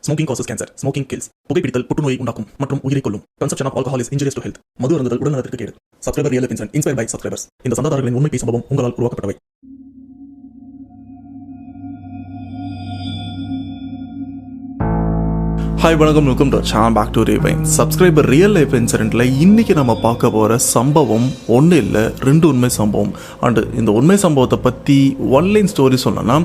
Smoking causes cancer. Smoking kills. புகைப்பிடித்தல் புற்றுநோயை உண்டாக்கும் மற்றும் உயிரை கொல்லும். Consumption of alcohol is injurious to health. மது அருந்துதல் உடல்நலத்திற்கு கேடு. Subscriber Real Life Incident inspired by subscribers. இந்த சந்தாதாரர்களின் உண்மை சம்பவம் உங்களால் உருவாக்கப்பட்டவை. ஹாய் வணக்கம், welcome to channel back to ரிவைன். சப்ஸ்கிரைபர் ரியல் லைஃப் இன்சிடென்ட்ல இன்னைக்கு நம்ம பார்க்க போகிற சம்பவம் ஒன்று இல்லை, 2 உண்மை சம்பவம். அண்டு இந்த உண்மை சம்பவத்தை பற்றி ஒன்லைன் ஸ்டோரி சொல்லணும்னா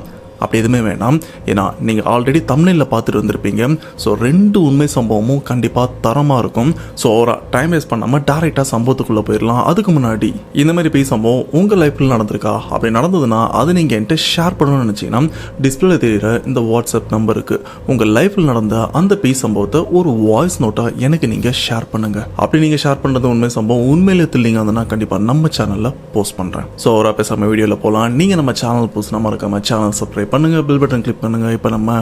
அப்படி எதுவுமே வேணாம். ஏன்னா நீங்கள் ஆல்ரெடி தமிழில் பார்த்துட்டு வந்திருப்பீங்க. ஸோ 2 உண்மை சம்பவமும் கண்டிப்பாக தரமாக இருக்கும். ஸோ ஒரு டைம் வேஸ்ட் பண்ணாமல் டேரெக்டாக சம்பவத்துக்குள்ளே போயிடலாம். அதுக்கு முன்னாடி இந்த மாதிரி பேய் சம்பவம் உங்கள் லைஃப்பில் நடந்திருக்கா? அப்படி நடந்ததுன்னா அது நீங்கள் என்கிட்ட ஷேர் பண்ணணும்னு நினச்சிங்கன்னா டிஸ்பிளே தெரிகிற இந்த வாட்ஸ்அப் நம்பருக்கு உங்கள் லைஃப்பில் நடந்த அந்த பேய் சம்பவத்தை ஒரு வாய்ஸ் நோட்டாக எனக்கு நீங்கள் ஷேர் பண்ணுங்கள். அப்படி நீங்கள் ஷேர் பண்ணுறது உண்மை சம்பவம் உண்மையிலே தெரியலீங்க அதுனா கண்டிப்பாக நம்ம சேனலில் போஸ்ட் பண்ணுறேன். ஸோ ஒரு பேசாமல் வீடியோவில் போகலாம். நீங்கள் நம்ம சேனல் புதுசுனா மறக்காம சேனல் சப்ஸ்கிரைப் பண்ணுங்க, பெல் பட்டன் கிளிக் பண்ணுங்க. இப்போ நம்ம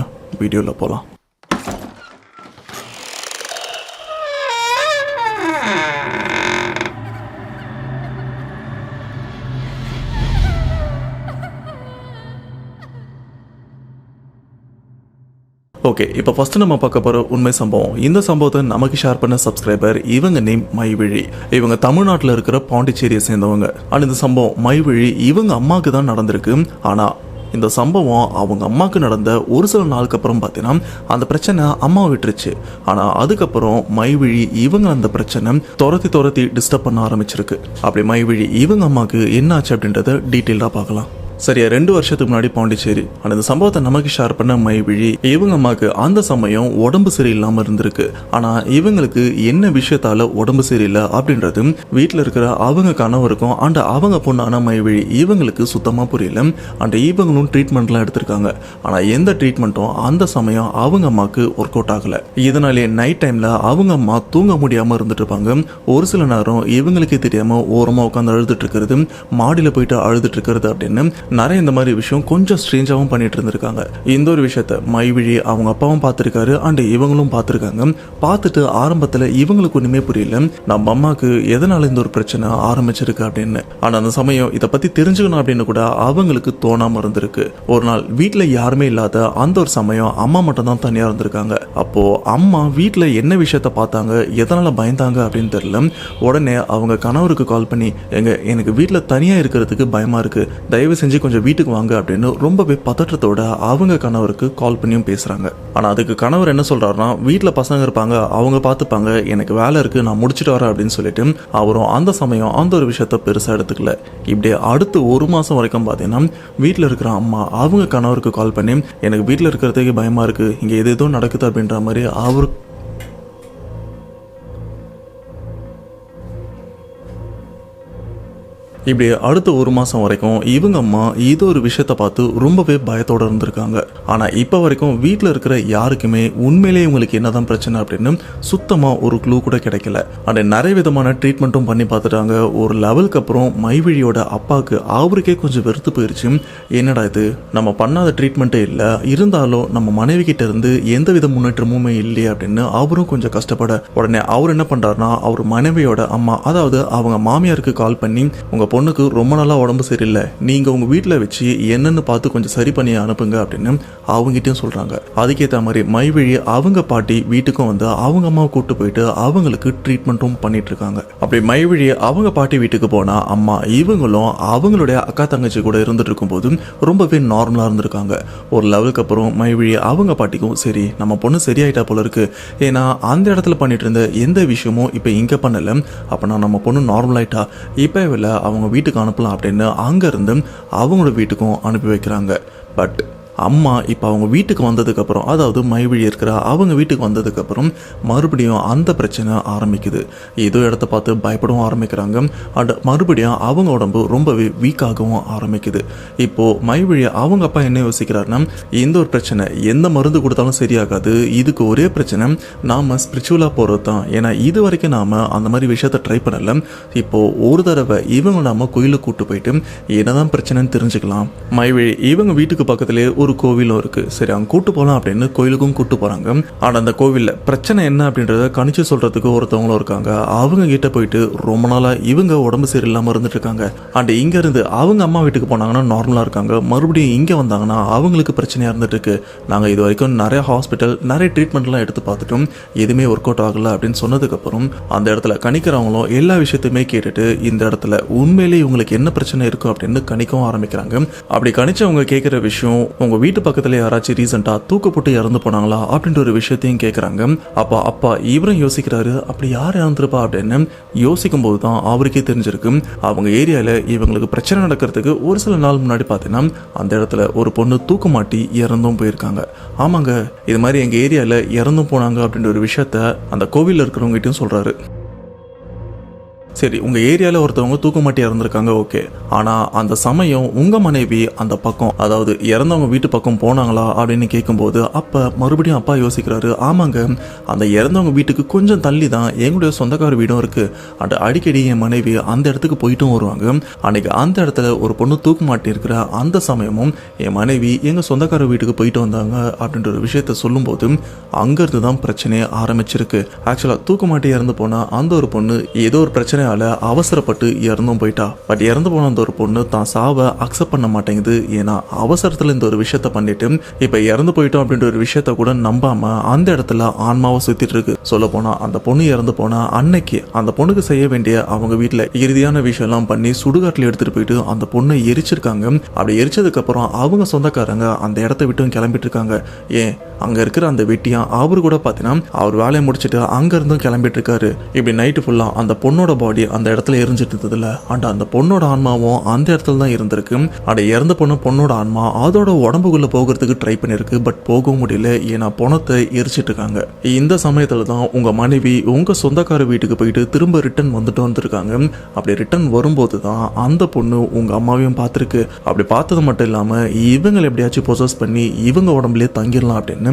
வீடியோல போலாம். ஓகே, இப்போ ஃபர்ஸ்ட் நம்ம பார்க்க போகிற உண்மை சம்பவம். இந்த சம்பவத்தை நமக்கு ஷேர் பண்ண சப்ஸ்கிரைபர், இவங்க நேம் மைவிழி. இவங்க தமிழ்நாட்டில் இருக்கிற பாண்டிச்சேரியை சேர்ந்தவங்க. ஆனால் இந்த சம்பவம் மைவிழி இவங்க அம்மாவுக்கு தான் நடந்திருக்கு. ஆனால் இந்த சம்பவம் அவங்க அம்மாவுக்கு நடந்த ஒரு சில நாளுக்கு அப்புறம் பார்த்தீங்கன்னா அந்த பிரச்சனை அம்மாவை விட்டுருச்சு. ஆனால் அதுக்கப்புறம் மைவிழி இவங்க அந்த பிரச்சனை துரத்தி டிஸ்டர்ப் பண்ண ஆரம்பிச்சிருக்கு. அப்படி மைவிழி இவங்க அம்மாவுக்கு என்ன ஆச்சு அப்படின்றத டீட்டெயிலாக பார்க்கலாம். சரியா 2 வருஷத்துக்கு முன்னாடி பாண்டிச்சேரி. ஆனால் இந்த சம்பவத்தை நமக்கு ஷேர் பண்ண மைவிழி இவங்க அம்மாவுக்கு அந்த சமயம் உடம்பு சரியில்லாமல் இருந்திருக்கு. ஆனால் இவங்களுக்கு என்ன விஷயத்தால உடம்பு சரியில்லை அப்படின்றது வீட்டில் இருக்கிற அவங்க கணவருக்கும் அண்ட் அவங்க பொண்ணான மைவிழி இவங்களுக்கு சுத்தமாக புரியல. அண்ட் இவங்களும் ட்ரீட்மெண்ட்லாம் எடுத்திருக்காங்க. ஆனால் எந்த ட்ரீட்மெண்ட்டும் அந்த சமயம் அவங்க அம்மாவுக்கு ஒர்க் அவுட் ஆகலை. இதனாலே நைட் டைமில் அவங்க அம்மா தூங்க முடியாமல் இருந்துட்டு இருப்பாங்க. ஒரு சில நேரம் இவங்களுக்கே தெரியாமல் ஓரமாக உட்காந்து அழுதுட்டு இருக்கிறது, மாடியில் போயிட்டு அழுதுட்டு இருக்கிறது அப்படின்னு நிறைய இந்த மாதிரி விஷயம் கொஞ்சம் ஸ்ட்ரேஞ்சாகவும் பண்ணிட்டு இருந்திருக்காங்க. இந்த ஒரு விஷயத்த மைவிழி அவங்க அப்பாவும் பார்த்துருக்காரு அண்ட் இவங்களும் பார்த்துருக்காங்க. பார்த்துட்டு ஆரம்பத்தில் இவங்களுக்கு ஒன்றுமே புரியல, நம்ம அம்மாவுக்கு எதனால இந்த ஒரு பிரச்சனை ஆரம்பிச்சிருக்கு அப்படின்னு. ஆனால் அந்த சமயம் இதை பற்றி தெரிஞ்சுக்கணும் அப்படின்னு கூட அவங்களுக்கு தோணாமல் இருந்திருக்கு. ஒரு நாள் வீட்டில் யாருமே இல்லாத அந்த ஒரு சமயம் அம்மா மட்டும் தான் தனியாக இருந்திருக்காங்க. அப்போ அம்மா வீட்டில் என்ன விஷயத்த பார்த்தாங்க, எதனால பயந்தாங்க அப்படின்னு தெரியல. உடனே அவங்க கணவருக்கு கால் பண்ணி, எனக்கு வீட்டில் தனியாக இருக்கிறதுக்கு பயமா இருக்கு, தயவு செஞ்சு கொஞ்சம் வீட்டுக்கு வாங்க அப்படின்னு ரொம்பவே பதற்றத்தோட அவங்க கணவருக்கு கால் பண்ணியும் பேசுறாங்க. ஆனா அதுக்கு கணவர் என்ன சொல்றாருன்னா, வீட்டுல பசங்க இருப்பாங்க, அவங்க பார்த்துப்பாங்க, எனக்கு வேலை இருக்கு, நான் முடிச்சுட்டு வரேன் அப்படின்னு சொல்லிட்டு அவரும் அந்த சமயம் அந்த ஒரு விஷயத்த பெருசா எடுத்துக்கல. இப்படியே அடுத்து 1 மாசம் வரைக்கும் பாத்தீங்கன்னா வீட்டுல இருக்கிற அம்மா அவங்க கணவருக்கு கால் பண்ணி, எனக்கு வீட்டுல இருக்கிறதுக்கு பயமா இருக்கு, இங்க எதோ நடக்குது அப்படின்ற மாதிரி அவருக்கு இப்படி அடுத்த 1 மாசம் வரைக்கும் இவங்க அம்மா இது ஒரு விஷயத்த பார்த்து ரொம்பவே பயத்தோட இருந்திருக்காங்க. ஆனா இப்ப வரைக்கும் வீட்டில் இருக்கிற யாருக்குமே உண்மையிலேயே இவங்களுக்கு என்னதான் பிரச்சனை அப்படின்னு சுத்தமா ஒரு க்ளூ கூட கிடைக்கல. ஆனா நிறைய விதமான ட்ரீட்மெண்ட்டும் பண்ணி பார்த்துட்டாங்க. ஒரு லெவலுக்கு அப்புறம் மைவிழியோட அப்பாவுக்கு அவருக்கே கொஞ்சம் வெறுத்து போயிருச்சு. என்னடா இது, நம்ம பண்ணாத ட்ரீட்மெண்ட்டே இல்லை, இருந்தாலும் நம்ம மனைவி கிட்ட இருந்து எந்த வித முன்னேற்றமுமே இல்லையே அப்படின்னு அவரும் கொஞ்சம் கஷ்டப்பட, உடனே அவர் என்ன பண்றாருன்னா அவர் மனைவியோட அம்மா, அதாவது அவங்க மாமியாருக்கு கால் பண்ணி, உங்க பொண்ணுக்கு ரொம்ப நாளா உடம்பு சரியில்லை, நீங்க உங்க வீட்டில் வச்சு என்னன்னு பார்த்து கொஞ்சம் சரி பண்ணி அனுப்புங்க அப்படின்னு அவங்ககிட்டயும் சொல்றாங்க. அதுக்கேற்ற மாதிரி மைவிழி அவங்க பாட்டி வீட்டுக்கும் வந்து அவங்க அம்மாவை கூப்பிட்டு போயிட்டு அவங்களுக்கு ட்ரீட்மெண்ட்டும் பண்ணிட்டு இருக்காங்க. அப்படி மைவிழி அவங்க பாட்டி வீட்டுக்கு போனா அம்மா இவங்களும் அவங்களுடைய அக்கா தங்கச்சி கூட இருந்துட்டு இருக்கும் போது ரொம்பவே நார்மலா இருந்திருக்காங்க. ஒரு லெவலுக்கு அப்புறம் மைவிழி அவங்க பாட்டிக்கும், சரி நம்ம பொண்ணு சரியாயிட்டா போல இருக்கு, ஏன்னா அந்த இடத்துல பண்ணிட்டு இருந்த எந்த விஷயமும் இப்ப இங்க பண்ணல, அப்பனா நம்ம பொண்ணு நார்மல் ஆயிட்டா, இப்ப இல்லை அவங்க வீட்டுக்கு அனுப்பலாம் அப்படின்னு அங்க இருந்து அவங்களோட வீட்டுக்கும் அனுப்பி வைக்கிறாங்க. பட் அம்மா இப்போ அவங்க வீட்டுக்கு வந்ததுக்கு அப்புறம், அதாவது மைவிழி இருக்கிற அவங்க வீட்டுக்கு வந்ததுக்கு அப்புறம் மறுபடியும் அந்த பிரச்சனை ஆரம்பிக்குது. ஏதோ இடத்த பார்த்து பயப்படவும் ஆரம்பிக்கிறாங்க. அண்ட் மறுபடியும் அவங்க உடம்பு ரொம்பவே வீக்காகவும் ஆரம்பிக்குது. இப்போ மைவிழி அவங்க அப்பா என்ன யோசிக்கிறாருன்னா, இந்த ஒரு பிரச்சனை எந்த மருந்து கொடுத்தாலும் சரியாகாது, இதுக்கு ஒரே பிரச்சனை நாம ஸ்பிரிச்சுவலா போறது தான். ஏன்னா இது வரைக்கும் நாம அந்த மாதிரி விஷயத்த ட்ரை பண்ணல, இப்போ ஒரு தடவை இவங்க நாம கோயிலுக்கு கூட்டு போயிட்டு என்னதான் பிரச்சனைன்னு தெரிஞ்சுக்கலாம். மைவிழி இவங்க வீட்டுக்கு பக்கத்திலே ஒரு இன்னொரு கோவிலும் இருக்கு. சரி அங்க கூட்டு போலாம் அப்படின்னு கோயிலுக்கும் கூட்டு போறாங்க. ஆனா அந்த கோவில்ல பிரச்சனை என்ன அப்படின்றத கணிச்சு சொல்றதுக்கு ஒருத்தவங்களும் இருக்காங்க. அவங்க கிட்ட போயிட்டு ரொம்ப நாளா இவங்க உடம்பு சரியில்லாம இருந்துட்டு இருக்காங்க. அண்ட் இங்க இருந்து அவங்க அம்மா வீட்டுக்கு போனாங்கன்னா நார்மலா இருக்காங்க, மறுபடியும் இங்க வந்தாங்கன்னா அவங்களுக்கு பிரச்சனையா இருந்துட்டு இருக்கு. நாங்க இது வரைக்கும் நிறைய ஹாஸ்பிட்டல் நிறைய ட்ரீட்மெண்ட்லாம் எடுத்து பார்த்துட்டோம், எதுவுமே ஒர்க் அவுட் ஆகல அப்படின்னு சொன்னதுக்கு அப்புறம் அந்த இடத்துல கணிக்கிறவங்களும் எல்லா விஷயத்தையுமே கேட்டுட்டு இந்த இடத்துல உண்மையிலேயே இவங்களுக்கு என்ன பிரச்சனை இருக்கும் அப்படின்னு கணிக்கவும் ஆரம்பிக்கிறாங்க. அப்படி கணிச்சவங்க கேட்கிற விஷயம், உங்க வீட்டு பக்கத்துல யாராச்சும் ரீசெண்டா தூக்கு போட்டு இறந்து போனாங்களா அப்படின்ற ஒரு விஷயத்தையும் கேட்கறாங்க. அப்பா இவரும் யோசிக்கிறாரு, அப்படி யார் இறந்துருப்பா அப்படின்னு யோசிக்கும் போது தான் அவருக்கே தெரிஞ்சிருக்கு அவங்க ஏரியால இவங்களுக்கு பிரச்சனை நடக்கிறதுக்கு ஒரு சில நாள் முன்னாடி பார்த்தீங்கன்னா அந்த இடத்துல ஒரு பொண்ணு தூக்கு மாட்டி இறந்தும் போயிருக்காங்க. ஆமாங்க, இது மாதிரி எங்க ஏரியால இறந்தும் போனாங்க அப்படின்ற ஒரு விஷயத்த அந்த கோவில்ல இருக்கிறவங்ககிட்டயும் சொல்றாரு. சரி, உங்க ஏரியால ஒருத்தவங்க தூக்க மாட்டி இறந்துருக்காங்க, ஓகே. ஆனா அந்த சமயம் உங்க மனைவி அந்த பக்கம், அதாவது இறந்தவங்க வீட்டு பக்கம் போனாங்களா அப்படின்னு கேட்கும்போது அப்ப மறுபடியும் அப்பா யோசிக்கிறாரு, ஆமாங்க, அந்த இறந்தவங்க வீட்டுக்கு கொஞ்சம் தள்ளி தான் எங்களுடைய சொந்தக்கார வீடும் இருக்கு. அண்ட் அடிக்கடி என் மனைவி அந்த இடத்துக்கு போயிட்டும் வருவாங்க. அன்னைக்கு அந்த இடத்துல ஒரு பொண்ணு தூக்கு மாட்டி இருக்கிற அந்த சமயமும் என் மனைவி எங்க சொந்தக்கார வீட்டுக்கு போயிட்டு வந்தாங்க அப்படின்ற ஒரு விஷயத்த சொல்லும்போது அங்கிருந்து தான் பிரச்சனையே ஆரம்பிச்சிருக்கு. ஆக்சுவலா தூக்கு மாட்டி இறந்து போன அந்த ஒரு பொண்ணு ஏதோ ஒரு பிரச்சனை அவசரப்பட்டு இறந்தும் போயிட்டா. பட் இறந்து போன அந்த ஒரு பொண்ணு தான் சாவை அக்செப்ட் பண்ண மாட்டேங்குது. ஏன்னா அவசரத்துல இந்த ஒரு விஷயத்த பண்ணிட்டு இப்ப இறந்து போயிட்டோம் அப்படின்ற ஒரு விஷயத்த கூட நம்பாம அந்த இடத்துல ஆன்மாவை சுத்திட்டு இருக்கு. சொல்ல போனா அந்த பொண்ணு இறந்து போனா அன்னைக்கு அந்த பொண்ணுக்கு செய்ய வேண்டிய அவங்க வீட்டுல இறுதியான விஷயம் எல்லாம் பண்ணி சுடுகாட்டுல எடுத்துட்டு போயிட்டு அந்த பொண்ணை எரிச்சிருக்காங்க. அப்படி எரிச்சதுக்கு அப்புறம் அவங்க சொந்தக்காரங்க அந்த இடத்த விட்டு கிளம்பிட்டு இருக்காங்க. ஏன் அங்க இருக்கிற அந்த வெட்டியா அவரு கூட பாத்தீங்கன்னா அவர் வேலையை முடிச்சுட்டு அங்க இருந்தும் கிளம்பிட்டு இருக்காரு. இப்படி நைட்டு ஃபுல்லா அந்த பொண்ணோட பாடி அந்த இடத்துல எரிஞ்சிட்டு இருந்ததுல அண்ட் அந்த பொண்ணோட ஆன்மாவும் அந்த இடத்துல தான் இருந்திருக்கு. அட இறந்து போன பொண்ணோட ஆன்மா அதோட உடம்புக்குள்ள போகிறதுக்கு ட்ரை பண்ணிருக்கு, பட் போக முடியல, ஏன்னா பணத்தை எரிச்சிட்டு இருக்காங்க. இந்த சமயத்துல தான் உங்க மனைவி உங்க சொந்தக்கார வீட்டுக்கு போயிட்டு திரும்ப ரிட்டர்ன் வந்திருக்காங்க. அப்படி ரிட்டர்ன் வரும்போது தான் அந்த பொண்ணு உங்க அம்மாவையும் பார்த்துருக்கு. அப்படி பார்த்தது மட்டும் இல்லாம இவங்களை எப்படியாச்சும் பொசஸ் பண்ணி இவங்க உடம்புலயே தங்கிடலாம் அப்படின்னு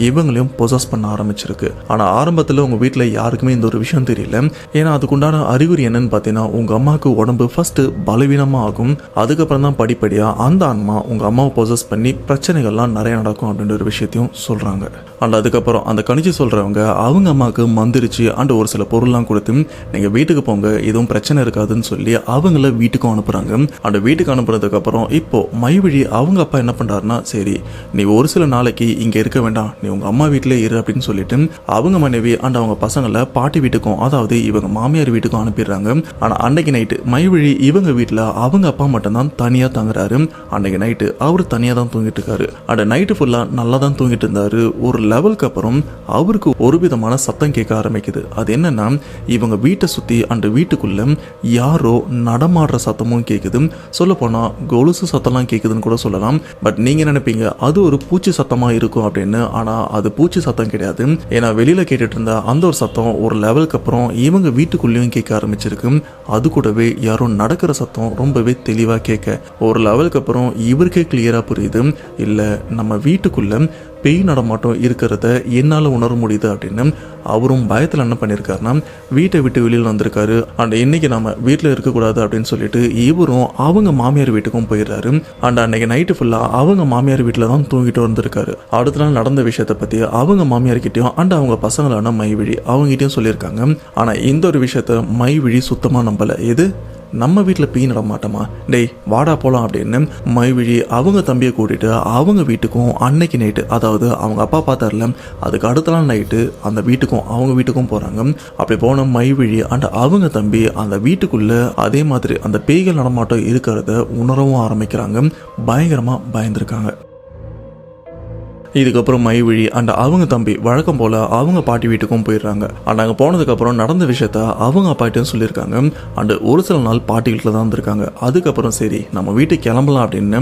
இவங்களையும் பொசஸ் பண்ண ஆரம்பிச்சிருக்கு. ஆனா ஆரம்பத்துல உங்க வீட்டுல யாருக்குமே இந்த ஒரு விஷயம் தெரியல. ஏன்னா அதுக்குண்டான அறிகுறி என்னன்னு பார்த்தீங்கன்னா உங்க அம்மாவுக்கு உடம்பு ஃபர்ஸ்ட் பலவீனமா ஆகும், அதுக்கப்புறம் தான் படிப்படியா அந்த ஆன்மா உங்க அம்மாவை பொசஸ் பண்ணி பிரச்சனைகள்லாம் நிறைய நடக்கும் அப்படின்ற ஒரு விஷயத்தையும் சொல்றாங்க. அண்ட் அதுக்கப்புறம் அந்த கணிச்சு சொல்றவங்க அவங்க அம்மாவுக்கு மந்திரிச்சு அண்ட் ஒரு சில பொருள்லாம் கொடுத்து நீங்க வீட்டுக்கு போங்க, எதுவும் பிரச்சனை இருக்காதுன்னு சொல்லி அவங்கள வீட்டுக்கும் அனுப்புறாங்க. அந்த வீட்டுக்கு அனுப்புறதுக்கு அப்புறம் இப்போ மைவிழி அவங்க அப்பா என்ன பண்றாருன்னா, சரி நீ ஒரு சில நாளைக்கு இங்க இருக்க வேண்டாம், நீ உங்க அம்மா வீட்டிலே இரு அப்படின்னு சொல்லிட்டு அவங்க மனைவி அண்ட் அவங்க பசங்களை பாட்டி வீட்டுக்கும், அதாவது இவங்க மாமியார் வீட்டுக்கும் அனுப்பிடுறாங்க. ஆனா அன்னைக்கு நைட்டு மைவிழி இவங்க வீட்டுல அவங்க அப்பா மட்டும் தான் தனியா தங்குறாரு. அன்னைக்கு நைட்டு அவரு தனியா தான் தூங்கிட்டு இருக்காரு. அந்த நைட்டு ஃபுல்லா நல்லா தான் தூங்கிட்டு இருந்தாரு. ஒரு லெவலுக்கு அப்புறம் அவருக்கு ஒரு விதமான சத்தம் கேட்க ஆரம்பிக்குது. அது என்னன்னா இவங்க வீட்டை சுத்தி அந்த வீட்டுக்குள்ள யாரோ நடமாடுற சத்தமும் கேக்குது. சொல்ல போனா கொலுசு சத்தம்லாம் கேக்குதுன்னு கூட சொல்லலாம். பட் நீங்க நினைப்பீங்க அது ஒரு பூச்சி சத்தமா இருக்கும் அப்படின்னு. ஆனா அது பூச்சி சத்தம் கிடையாது. ஏன்னா வெளியில கேட்டுட்டு இருந்த அந்த ஒரு சத்தம் ஒரு லெவலுக்கு அப்புறம் இவங்க வீட்டுக்குள்ளேயும் கேட்க ஆரம்பிச்சிருக்கு. அது கூடவே யாரோ நடக்கிற சத்தம் ரொம்பவே தெளிவா கேட்க ஒரு லெவலுக்கு அப்புறம் இவருக்கே கிளியரா புரியுது, இல்ல நம்ம வீட்டுக்குள்ள பேய் நடமாட்டம் இருக்கிறத என்னால உணர முடியுது அப்படின்னு. அவரும் பயத்துல என்ன பண்ணிருக்காருன்னா வீட்டை விட்டு வெளியில் வந்திருக்காரு. அண்ட் இன்னைக்கு நம்ம வீட்டுல இருக்கக்கூடாது அப்படின்னு சொல்லிட்டு இவரும் அவங்க மாமியார் வீட்டுக்கும் போயிடுறாரு. அண்ட் அன்னைக்கு நைட்டு ஃபுல்லா அவங்க மாமியார் வீட்டுல தான் தூங்கிட்டு வந்திருக்காரு. அடுத்த நாள் நடந்த விஷயத்த பத்தி அவங்க மாமியார் கிட்டயும் அண்ட் அவங்க பசங்களான மைவிழி அவங்ககிட்டயும் சொல்லியிருக்காங்க. ஆனா இந்த ஒரு விஷயத்த மைவிழி சுத்தமா நம்பல. எது நம்ம வீட்டில் பேய் நடமாட்டமா, டேய் வாடா போலாம் அப்படின்னு மைவிழி அவங்க தம்பியை கூட்டிட்டு அவங்க வீட்டுக்கும் அன்னைக்கு நைட்டு, அதாவது அவங்க அப்பா பார்த்தாருல அதுக்கு அடுத்த நாள் நைட்டு அந்த வீட்டுக்கும் அவங்க வீட்டுக்கும் போறாங்க. அப்படி போன மைவிழி அண்ட் அவங்க தம்பி அந்த வீட்டுக்குள்ள அதே மாதிரி அந்த பேய்கள் நடமாட்டம் இருக்கிறத உணரவும் ஆரம்பிக்கிறாங்க. பயங்கரமா பயந்துருக்காங்க. இதுக்கப்புறம் மைவிழி அண்ட் அவங்க தம்பி வழக்கம் போல அவங்க பாட்டி வீட்டுக்கும் போயிடுறாங்க. அண்ட் அங்கே போனதுக்கப்புறம் நடந்த விஷயத்த அவங்க அப்பாட்டையும் சொல்லியிருக்காங்க. அண்ட் ஒரு சில நாள் பாட்டி வீட்டில் தான் இருந்திருக்காங்க. அதுக்கப்புறம் சரி நம்ம வீட்டுக்கு கிளம்பலாம் அப்படின்னு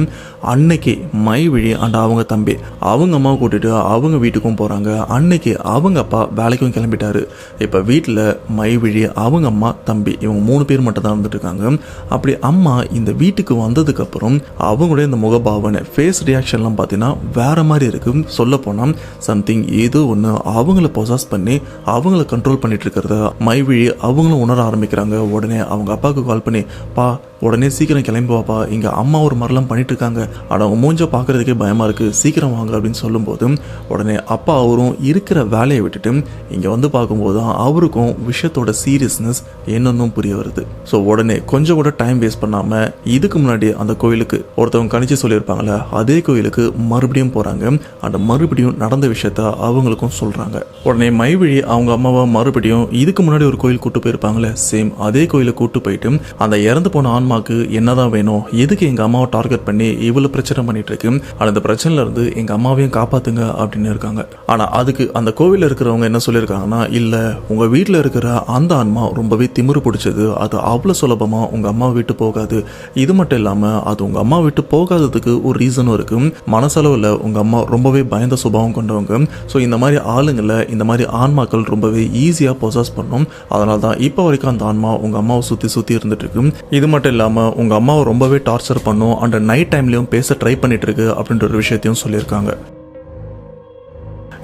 அன்னைக்கு மைவிழி அண்ட் அவங்க தம்பி அவங்க அம்மாவை கூட்டிட்டு அவங்க வீட்டுக்கும் போகிறாங்க. அன்னைக்கு அவங்க அப்பா வேலைக்கும் கிளம்பிட்டாரு. இப்போ வீட்டில் மைவிழி அவங்க அம்மா தம்பி இவங்க 3 பேர் மட்டும் தான் இருந்துட்டு இருக்காங்க. அப்படி அம்மா இந்த வீட்டுக்கு வந்ததுக்கப்புறம் அவங்களுடைய இந்த முகபாவனை ஃபேஸ் ரியாக்ஷன்லாம் பார்த்தீங்கன்னா வேற மாதிரி இருக்கு. சொல்ல போனா சம்திங் ஏதோ ஒன்று அவங்கள பொசாஸ் பண்ணி அவங்கள கண்ட்ரோல் பண்ணிட்டு இருக்கிறத மைவிழி அவங்களும் உணர ஆரம்பிக்கிறாங்க. உடனே அவங்க அப்பாவுக்கு கால் பண்ணி, பா உடனே சீக்கிரம் கிளம்பி வாப்பா, இங்கே அம்மா ஒரு மாதிரிலாம் பண்ணிட்டு இருக்காங்க, ஆனால் அவங்க மூஞ்ச பார்க்கறதுக்கே பயமாக இருக்குது, சீக்கிரம் வாங்க அப்படின்னு சொல்லும்போது உடனே அப்பா அவரும் இருக்கிற வேலையை விட்டுட்டு இங்கே வந்து பார்க்கும்போது தான் அவருக்கும் விஷயத்தோட சீரியஸ்னஸ் என்னன்னு புரிய வருது. ஸோ உடனே கொஞ்சம் கூட டைம் வேஸ்ட் பண்ணாமல் இதுக்கு முன்னாடி அந்த கோயிலுக்கு ஒருத்தவங்க கணிச்சு சொல்லியிருப்பாங்களே அதே கோயிலுக்கு மறுபடியும் போகிறாங்க. அந்த மறுபடியும் நடந்த விஷயத்த அவங்களுக்கும் சொல்கிறாங்க. உடனே மைவிழி அவங்க அம்மாவை மறுபடியும் இதுக்கு முன்னாடி ஒரு கோயில் கூட்டு போயிருப்பாங்களே சேம் அதே கோயிலை கூட்டு போயிட்டு அந்த இறந்து போன ஆன்மாக்கு என்னதான் வேணும், எதுக்கு எங்க அம்மாவை டார்கெட் பண்ணி இவ்வளவு பிரச்சனை பண்ணிட்டு இருக்கு, அந்த பிரச்சனைல இருந்து எங்க அம்மாவையும் காப்பாத்துங்க அப்படின்னு இருக்காங்க. ஆனா அதுக்கு அந்த கோவில்ல இருக்கிறவங்க என்ன சொல்லியிருக்காங்கன்னா, இல்ல உங்க வீட்டுல இருக்கிற அந்த ஆன்மா ரொம்பவே திமிரு பிடிச்சது, அது அவ்வளவு சுலபமா உங்க அம்மா விட்டு போகாது. இது மட்டும் இல்லாம அது உங்க அம்மா விட்டு போகாததுக்கு ஒரு ரீசனும் இருக்கு. மனசளவுல உங்க அம்மா ரொம்பவே பயந்த சுபாவம் கொண்டவங்க. ஸோ இந்த மாதிரி ஆளுங்களை இந்த மாதிரி ஆன்மாக்கள் ரொம்பவே ஈஸியா பொசஸ் பண்ணும். அதனால தான் இப்போ வரைக்கும் அந்த ஆன்மா உங்க அம்மாவை சுத்தி இருந்துட்டு இருக்கு. இது மட்டும் இல்லாம உங்க அம்மாவை ரொம்பவே டார்ச்சர் பண்ணும், அந்த நைட் டைம்லயும் பேச ட்ரை பண்ணிட்டு இருக்கு அப்படின்ற ஒரு விஷயத்தையும் சொல்லியிருக்காங்க.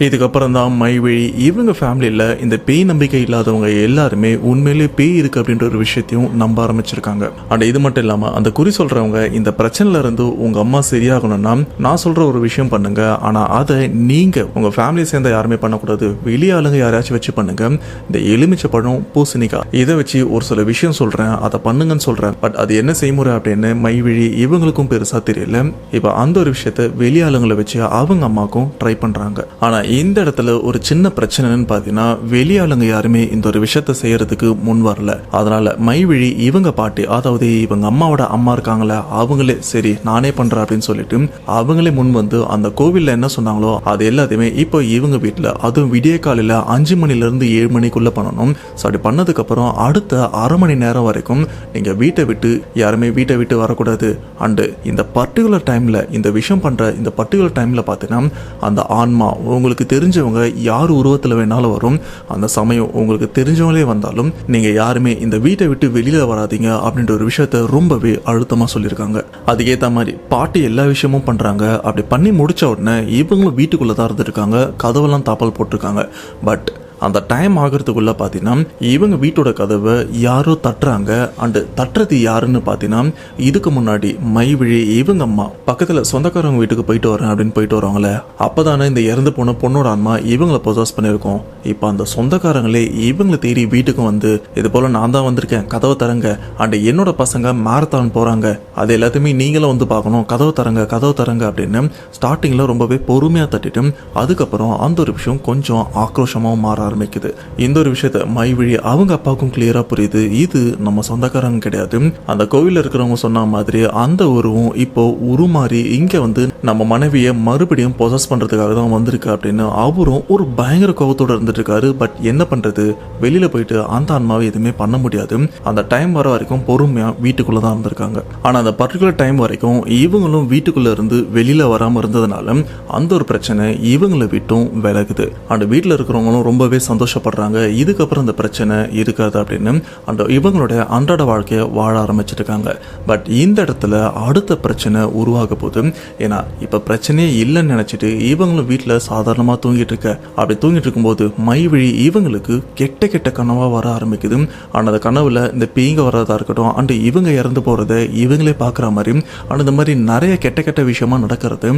இதுக்கப்புறம் தான் மைவிழி இவங்க ஃபேமிலியில் இந்த பேய் நம்பிக்கை இல்லாதவங்க எல்லாருமே உண்மையிலே பேய் இருக்கு அப்படின்ற ஒரு விஷயத்தையும் நம்ப ஆரம்பிச்சிருக்காங்க. அண்ட் இது மட்டும் இல்லாமல் அந்த குறி சொல்றவங்க இந்த பிரச்சனைல இருந்து உங்க அம்மா சரியாகணும்னா நான் சொல்ற ஒரு விஷயம் பண்ணுங்க, ஆனால் அதை நீங்க உங்க ஃபேமிலியை சேர்ந்த யாருமே பண்ணக்கூடாது, வெளியே ஆளுங்க யாராச்சும் வச்சு பண்ணுங்க. இந்த எலுமிச்சை பழம் பூசணிக்காய் இதை வச்சு ஒரு சில விஷயம் சொல்றேன், அதை பண்ணுங்கன்னு சொல்றேன். பட் அது என்ன செய்முறை அப்படின்னு மைவிழி இவங்களுக்கும் பெருசா தெரியல. இப்போ அந்த ஒரு விஷயத்த வெளி ஆளுங்களை வச்சு அவங்க அம்மாக்கும் ட்ரை பண்றாங்க. ஆனா இந்த இடத்துல ஒரு சின்ன பிரச்சனைன்னு பார்த்தீங்கன்னா வெளியாளுங்க யாருமே இந்த ஒரு விஷயத்த செய்யறதுக்கு முன் வரல. அதனால மைவிழி இவங்க பாட்டி, அதாவது இவங்க அம்மாவோட அம்மா இருக்காங்களே அவங்களே சரி நானே பண்றேன் அப்படின்னு சொல்லிட்டு அவங்களே முன் வந்து அந்த கோவில்ல என்ன சொன்னாங்களோ அது எல்லாத்தையுமே இப்போ இவங்க வீட்டில் அதுவும் விடிய காலையில் 5 மணிலேருந்து 7 மணிக்குள்ள பண்ணணும். ஸோ அப்படி பண்ணதுக்கு அப்புறம் அடுத்த அரை மணி நேரம் வரைக்கும் நீங்க வீட்டை விட்டு யாருமே வீட்டை விட்டு வரக்கூடாது. அண்டு இந்த பர்டிகுலர் டைம்ல இந்த விஷயம் பண்ற இந்த பர்டிகுலர் டைம்ல பார்த்தீங்கன்னா அந்த ஆன்மா உங்களுக்கு தெரிஞ்சவங்க யார் உருவத்தில் வேணாலும் வரும். அந்த சமயம் உங்களுக்கு தெரிஞ்சவங்களே வந்தாலும் நீங்க யாருமே இந்த வீட்டை விட்டு வெளியில வராதீங்க அப்படின்ற ஒரு விஷயத்த ரொம்பவே அழுத்தமா சொல்லியிருக்காங்க. அதுக்கேற்ற மாதிரி பாட்டி எல்லா விஷயமும் பண்றாங்க. அப்படி பண்ணி முடிச்ச உடனே இவங்களும் வீட்டுக்குள்ள தான் இருந்துருக்காங்க, கதவெல்லாம் தாப்பால் போட்டிருக்காங்க. பட் அந்த டைம் ஆகிறதுக்குள்ள பார்த்தீங்கன்னா இவங்க வீட்டோட கதவை யாரோ தட்டுறாங்க. அண்டு தட்டுறது யாருன்னு பார்த்தீங்கன்னா இதுக்கு முன்னாடி மைவிழி இவங்க அம்மா பக்கத்தில் சொந்தக்காரங்க வீட்டுக்கு போயிட்டு வரேன் அப்படின்னு போயிட்டு வருவாங்களே அப்போதானே இந்த இறந்து போன பொண்ணோட ஆன்மா இவங்களை பொசாஸ் பண்ணியிருக்கோம். இப்போ அந்த சொந்தக்காரங்களே இவங்களை தேடி வீட்டுக்கு வந்து இது போல நான் தான் வந்திருக்கேன், கதவை தரங்க, அண்டு என்னோட பசங்க மேரத்தான் போறாங்க, அது எல்லாத்தையுமே நீங்களும் வந்து பார்க்கணும், கதவை தரங்க அப்படின்னு ஸ்டார்டிங்ல ரொம்பவே பொறுமையா தட்டிட்டு அதுக்கப்புறம் அந்த ஒரு விஷயம் கொஞ்சம் ஆக்ரோஷமாகவும் மாற ஆரம்பிக்குது. இந்த ஒரு விஷயத்த மைவிழி அவங்க அப்பாவுக்கும் கிளியரா புரியுது, இது நம்ம சொந்தக்காரங்க கிடையாது, அந்த கோவில்ல இருக்கிறவங்க சொன்ன மாதிரி அந்த உருவம் இப்போ உருமாறி இங்க வந்து நம்ம மனைவியை மறுபடியும் பொசஸ் பண்றதுக்காக தான் வந்திருக்கு அப்படின்னு அவரும் ஒரு பயங்கர கோபத்தோட இருந்துட்டு இருக்காரு. பட் என்ன பண்றது, வெளியில போயிட்டு அந்த ஆன்மாவை எதுவுமே பண்ண முடியாது. அந்த டைம் வர வரைக்கும் பொறுமையா வீட்டுக்குள்ள தான் இருந்திருக்காங்க. ஆனா அந்த பர்டிகுலர் டைம் வரைக்கும் இவங்களும் வீட்டுக்குள்ள இருந்து வெளியில வராம இருந்ததுனால அந்த ஒரு பிரச்சனை இவங்களை விட்டும் விலகுது. அந்த வீட்டுல இருக்கிறவங்களும் ரொம்பவே சந்தோஷப்படுறாங்க, இதுக்கப்புறம் அந்த பிரச்சனை இருக்காது அப்படின்னு அந்த இவங்களுடைய அன்றாட வாழ்க்கையை வாழ ஆரம்பிச்சிருக்காங்க. பட் இந்த இடத்துல அடுத்த பிரச்சனை உருவாக போகுது. ஏன்னா இப்ப பிரச்சனையே இல்லைன்னு நினைச்சிட்டு இவங்களும் வீட்டுல சாதாரணமா தூங்கிட்டு இருக்க. அப்படி தூங்கிட்டு இருக்கும்போது மைவிழி இவங்களுக்கு கெட்ட கெட்ட கனவா வர ஆரம்பிக்குது. ஆனா அந்த கனவுல இந்த பீங்க வர்றதா இருக்கட்டும் அண்ட் இவங்க இறந்து போறதை இவங்களே பாக்குற மாதிரி ஆனா இந்த மாதிரி நிறைய கெட்ட கெட்ட விஷயமா நடக்கிறது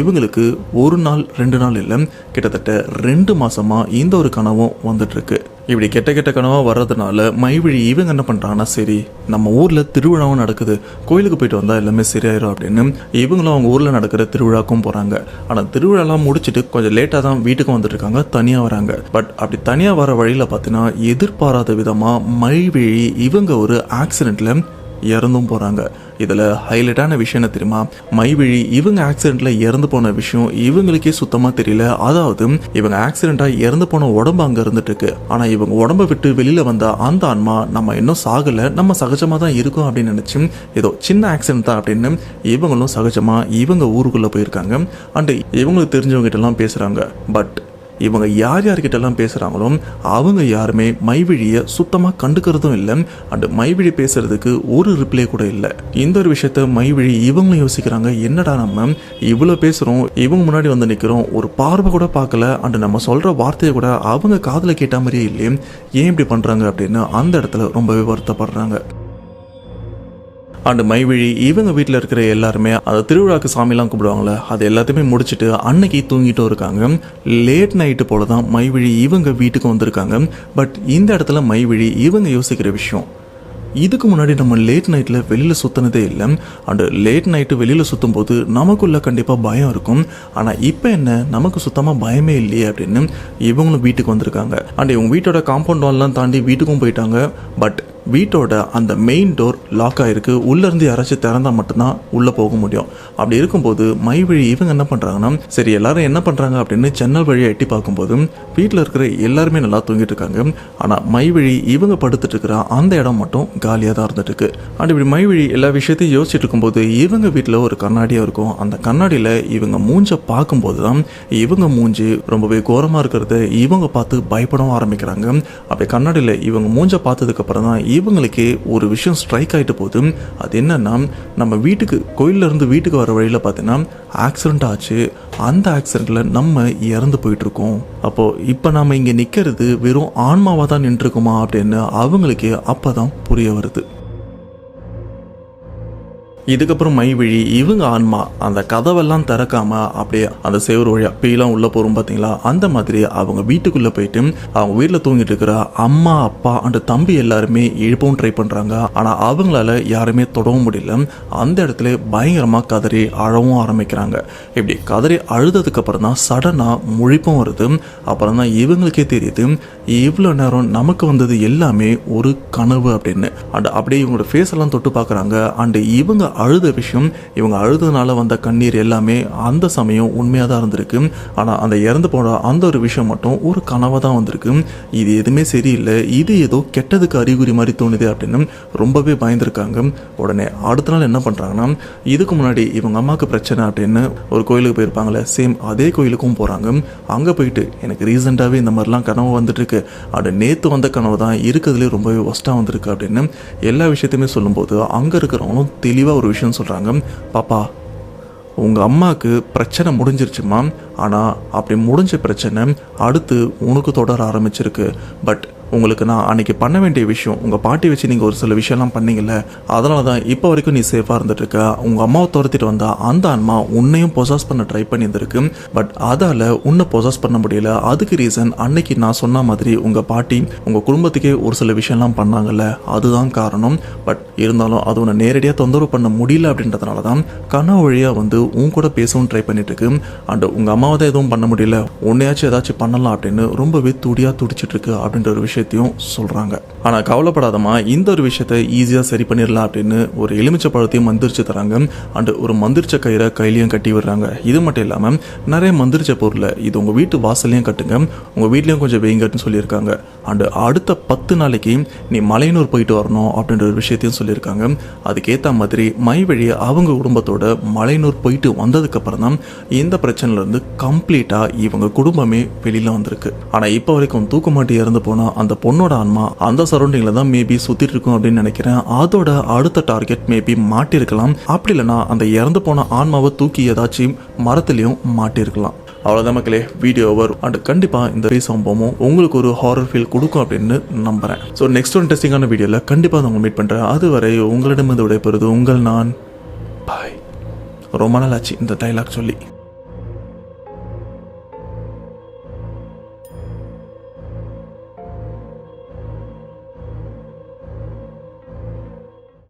இவங்களுக்கு ஒரு நாள் 2 நாள் இல்லை, கிட்டத்தட்ட 2 மாசமா இந்த ஒரு கனவும் வந்துட்டு இருக்கு. இப்படி கெட்ட கெட்ட கனவா வர்றதுனால மைவிழி இவங்க என்ன பண்றாங்கன்னா, சரி நம்ம ஊர்ல திருவிழாவும் நடக்குது, கோயிலுக்கு போயிட்டு வந்தா எல்லாமே சரியாயிரும் அப்படின்னு இவங்களும் அவங்க ஊர்ல நடக்கிற திருவிழாக்கும் போறாங்க. ஆனா திருவிழாலாம் முடிச்சுட்டு கொஞ்சம் லேட்டா தான் வீட்டுக்கு வந்துட்டு இருக்காங்க, தனியா வராங்க. பட் அப்படி தனியா வர வழியில பார்த்தீங்கன்னா எதிர்பாராத விதமா மைவிழி இவங்க ஒரு ஆக்சிடென்ட்ல இறந்தும் போறாங்க. இதுல ஹைலைட்டான விஷயம் என்ன தெரியுமா, மைவிழி இவங்க ஆக்சிடென்ட்ல இறந்து போன விஷயம் இவங்களுக்கே சுத்தமா தெரியல. அதாவது இவங்க ஆக்சிடென்டா இறந்து போன உடம்பு அங்க இருந்துட்டு இருக்கு. ஆனா இவங்க உடம்பை விட்டு வெளியில வந்த அந்த ஆன்மா நம்ம இன்னும் சாகல, நம்ம சகஜமா தான் இருக்கும் அப்படின்னு நினைச்சு ஏதோ சின்ன ஆக்சிடென்ட் தான் அப்படின்னு இவங்களும் சகஜமா இவங்க ஊருக்குள்ள போயிருக்காங்க. அண்ட் இவங்களுக்கு தெரிஞ்சவங்க கிட்ட எல்லாம் பேசுறாங்க. பட் இவங்க யார் யார்கிட்ட எல்லாம் பேசுறாங்களோ அவங்க யாருமே மைவிழியை சுத்தமா கண்டுக்கிறதும் இல்லை. அண்ட் மைவிழி பேசுறதுக்கு ஒரு ரிப்ளை கூட இல்லை. இந்த ஒரு விஷயத்த மைவிழி இவங்களும் யோசிக்கிறாங்க, என்னடா நம்ம இவ்வளவு பேசுறோம், இவங்க முன்னாடி வந்து நிக்கிறோம், ஒரு பார்வை கூட பார்க்கல, அண்ட் நம்ம சொல்ற வார்த்தையை கூட அவங்க காதுல கேட்ட மாதிரியே இல்லையே, ஏன் இப்படி பண்றாங்க அப்படின்னு அந்த இடத்துல ரொம்பவே வருத்தப்படுறாங்க. அண்ட் மைவிழி இவங்க வீட்டில் இருக்கிற எல்லாருமே அந்த திருவிழாக்கு சாமிலாம் கும்பிடுவாங்களே, அது எல்லாத்தையுமே முடிச்சுட்டு அன்னைக்கு தூங்கிட்டும் இருக்காங்க. லேட் நைட்டு போல தான் மைவிழி இவங்க வீட்டுக்கு வந்திருக்காங்க. பட் இந்த இடத்துல மைவிழி இவங்க யோசிக்கிற விஷயம், இதுக்கு முன்னாடி நம்ம லேட் நைட்டில் வெளியில் சுற்றினதே இல்லை. அண்டு லேட் நைட்டு வெளியில் சுற்றும் போது நமக்குள்ள கண்டிப்பாக பயம் இருக்கும். ஆனால் இப்போ என்ன, நமக்கு சுத்தமாக பயமே இல்லையே அப்படின்னு இவங்களும் வீட்டுக்கு வந்திருக்காங்க. அண்ட் இவங்க வீட்டோட காம்பவுண்ட் வால்லாம் தாண்டி வீட்டுக்கும் போயிட்டாங்க. பட் வீட்டோட அந்த மெயின் டோர் லாக் ஆகிருக்கு. உள்ளேருந்து யாராச்சும் திறந்தால் மட்டும்தான் உள்ளே போக முடியும். அப்படி இருக்கும்போது மைவிழி இவங்க என்ன பண்ணுறாங்கன்னா, சரி எல்லாரும் என்ன பண்ணுறாங்க அப்படின்னு ஜன்னல் வழியாக எட்டி பார்க்கும்போது வீட்டில் இருக்கிற எல்லாருமே நல்லா தூங்கிட்டு இருக்காங்க. ஆனால் மைவிழி இவங்க படுத்துட்டு இருக்கிற அந்த இடம் மட்டும் காலியாக தான் இருந்துட்டு இருக்கு. அண்ட் இப்படி மைவிழி எல்லா விஷயத்தையும் யோசிச்சுட்டு இருக்கும்போது இவங்க வீட்டில் ஒரு கண்ணாடியாக இருக்கும். அந்த கண்ணாடியில் இவங்க மூஞ்சை பார்க்கும்போது தான் இவங்க மூஞ்சி ரொம்பவே கோரமாக இருக்கிறத இவங்க பார்த்து பயப்படவும் ஆரம்பிக்கிறாங்க. அப்படி கண்ணாடியில் இவங்க மூஞ்சை பார்த்ததுக்கு அப்புறம் தான் இவங்களுக்கே ஒரு விஷயம் ஸ்ட்ரைக் ஆகிட்டு போகுது. அது என்னன்னா, நம்ம வீட்டுக்கு கோயிலிருந்து வீட்டுக்கு வர வழியில் பார்த்தீங்கன்னா ஆக்சிடென்ட் ஆச்சு. அந்த ஆக்சிடென்ட்டில் நம்ம இறந்து போயிட்டுருக்கோம். அப்போது இப்போ நாம் இங்கே நிற்கிறது வெறும் ஆன்மாவாக தான் நின்றுருக்குமா அப்படின்னு அவங்களுக்கே அப்போ தான் புரிய வருது. இதுக்கப்புறம் மைவிழி இவங்க ஆன்மா அந்த கதவெல்லாம் திறக்காம அப்படியே அந்த சேவரு வழியா பேயெல்லாம் உள்ள போறோம் பார்த்தீங்களா, அந்த மாதிரி அவங்க வீட்டுக்குள்ள போயிட்டு அவங்க வீட்டில் தூங்கிட்டு இருக்கிற அம்மா அப்பா அண்ட் தம்பி எல்லாருமே எழுப்பவும் ட்ரை பண்றாங்க. ஆனா அவங்களால யாருமே தொடவும் முடியல. அந்த இடத்துல பயங்கரமா கதறி அழவும் ஆரம்பிக்கிறாங்க. இப்படி கதறி அழுததுக்கு அப்புறம் தான் சடனா முழிப்பும் வருது. அப்புறம் தான் இவங்களுக்கே தெரியுது இவ்வளோ நேரம் நமக்கு வந்தது எல்லாமே ஒரு கனவு அப்படின்னு. அண்ட் அப்படியே இவங்களோட ஃபேஸ் எல்லாம் தொட்டு பார்க்குறாங்க. அண்ட் இவங்க அழுத விஷயம், இவங்க அழுதனால வந்த கண்ணீர் எல்லாமே அந்த சமயம் உண்மையாக தான் இருந்திருக்கு. ஆனால் அந்த இறந்து போன அந்த ஒரு விஷயம் மட்டும் ஒரு கனவாக தான் வந்திருக்கு. இது எதுவுமே சரியில்லை, இது ஏதோ கெட்டதுக்கு அறிகுறி மாதிரி தோணுது அப்படின்னு ரொம்பவே பயந்துருக்காங்க. உடனே அடுத்த நாள் என்ன பண்ணுறாங்கன்னா, இதுக்கு முன்னாடி இவங்க அம்மாவுக்கு பிரச்சனை அப்படின்னு ஒரு கோயிலுக்கு போயிருப்பாங்களே, சேம் அதே கோயிலுக்கும் போகிறாங்க. அங்கே போயிட்டு எனக்கு ரீசெண்டாகவே இந்த மாதிரிலாம் கனவு வந்துட்டு இருக்கு, அது நேற்று வந்த கனவு தான் இருக்கிறதுலே ரொம்பவே ஒஸ்ட்டாக வந்திருக்கு அப்படின்னு எல்லா விஷயத்தையுமே சொல்லும்போது அங்கே இருக்கிறவங்களும் தெளிவாக ஒரு விஷயம் சொல்கிறாங்க, பாப்பா உங்கள் அம்மாவுக்கு பிரச்சனை முடிஞ்சிருச்சுமா, ஆனால் அப்படி முடிஞ்ச பிரச்சனை அடுத்து உனக்கு தொடர ஆரம்பிச்சிருக்கு. பட் உங்களுக்கு நான் அன்றைக்கி பண்ண வேண்டிய விஷயம், உங்கள் பாட்டி வச்சு நீங்கள் ஒரு சில விஷயம்லாம் பண்ணீங்கல்ல, அதனால தான் இப்போ வரைக்கும் நீ சேஃபாக இருந்துட்டுருக்க. உங்கள் அம்மாவை துரத்திட்டு வந்தால் அந்த அம்மா உன்னையும் பொசஸ் பண்ண ட்ரை பண்ணியிருந்திருக்கு. பட் அதால் உன்னை பொசஸ் பண்ண முடியல. அதுக்கு ரீசன் அன்னைக்கு நான் சொன்ன மாதிரி உங்கள் பாட்டி உங்கள் குடும்பத்துக்கே ஒரு சில விஷயம்லாம் பண்ணாங்கல்ல, அதுதான் காரணம். பட் இருந்தாலும் அது உன்னை நேரடியாக தொந்தரவு பண்ண முடியல அப்படின்றதுனால தான் கனவு வழியாக வந்து உன் கூட பேசவும் ட்ரை பண்ணிட்டு இருக்கு. அண்ட் உங்கள் அம்மாவை தான் எதுவும் பண்ண முடியல, உன்னையாச்சும் ஏதாச்சும் பண்ணலாம் அப்படின்னு ரொம்பவே துடியாக துடிச்சிட்டு இருக்கு அப்படின்ற ஒரு விஷயத்தையும் சொல்றாங்க. ஆனா கவலைப்படாதமா, இந்த ஒரு விஷயத்தை ஈஸியா சரி பண்ணிடலாம் அப்படின்னு ஒரு எலுமிச்சை பழத்தையும் மந்திரிச்சு தராங்க. அண்ட் ஒரு மந்திரிச்ச கயிறை கையிலையும் கட்டி விடுறாங்க. இது மட்டும் இல்லாம நிறைய மந்திரிச்ச பொருளை இது உங்க வீட்டு வாசல்லையும் கட்டுங்க, உங்க வீட்லயும் கொஞ்சம் வைங்கன்னு சொல்லியிருக்காங்க. அண்ட் அடுத்த 10 நாளைக்கு நீ மலையனூர் போயிட்டு வரணும் அப்படின்ற ஒரு விஷயத்தையும் சொல்லியிருக்காங்க. அதுக்கேற்ற மாதிரி மைவழி அவங்க குடும்பத்தோட மலையனூர் போயிட்டு வந்ததுக்கு அப்புறம் தான் இந்த பிரச்சனைல இருந்து கம்ப்ளீட்டா இவங்க குடும்பமே வெளியில வந்திருக்கு. ஆனா இப்போ வரைக்கும் தூக்குமாட்டி இறந்து போனா அந்த பொண்ணோட ஆன்மா அந்த சரௌண்டிங்ல தான் மேபி சுத்திட்டு இருக்கும் அப்படின்னு நினைக்கிறேன். அதோட அடுத்த டார்கெட் மேபி மாட்டிருக்கலாம். அப்படி இல்லைன்னா அந்த இறந்து போன ஆன்மாவை தூக்கி ஏதாச்சும் மரத்துலையும் மாட்டிருக்கலாம். அவ்வளோதான் மக்களே, வீடியோ ஓவர். அண்ட் கண்டிப்பாக இந்த சம்பவமும் உங்களுக்கு ஒரு ஹாரர் ஃபீல் கொடுக்கும் அப்படின்னு நம்புறேன். ஸோ நெக்ஸ்ட் ஒரு இன்ட்ரெஸ்டிங்கான வீடியோவில் கண்டிப்பாக உங்களை மீட் பண்ணுறேன். அதுவரை உங்களிடமிருந்து விடைபெறுவது உங்கள் நான். பாய். ரொம்ப நாள் ஆச்சு இந்த டைலாக் சொல்லி.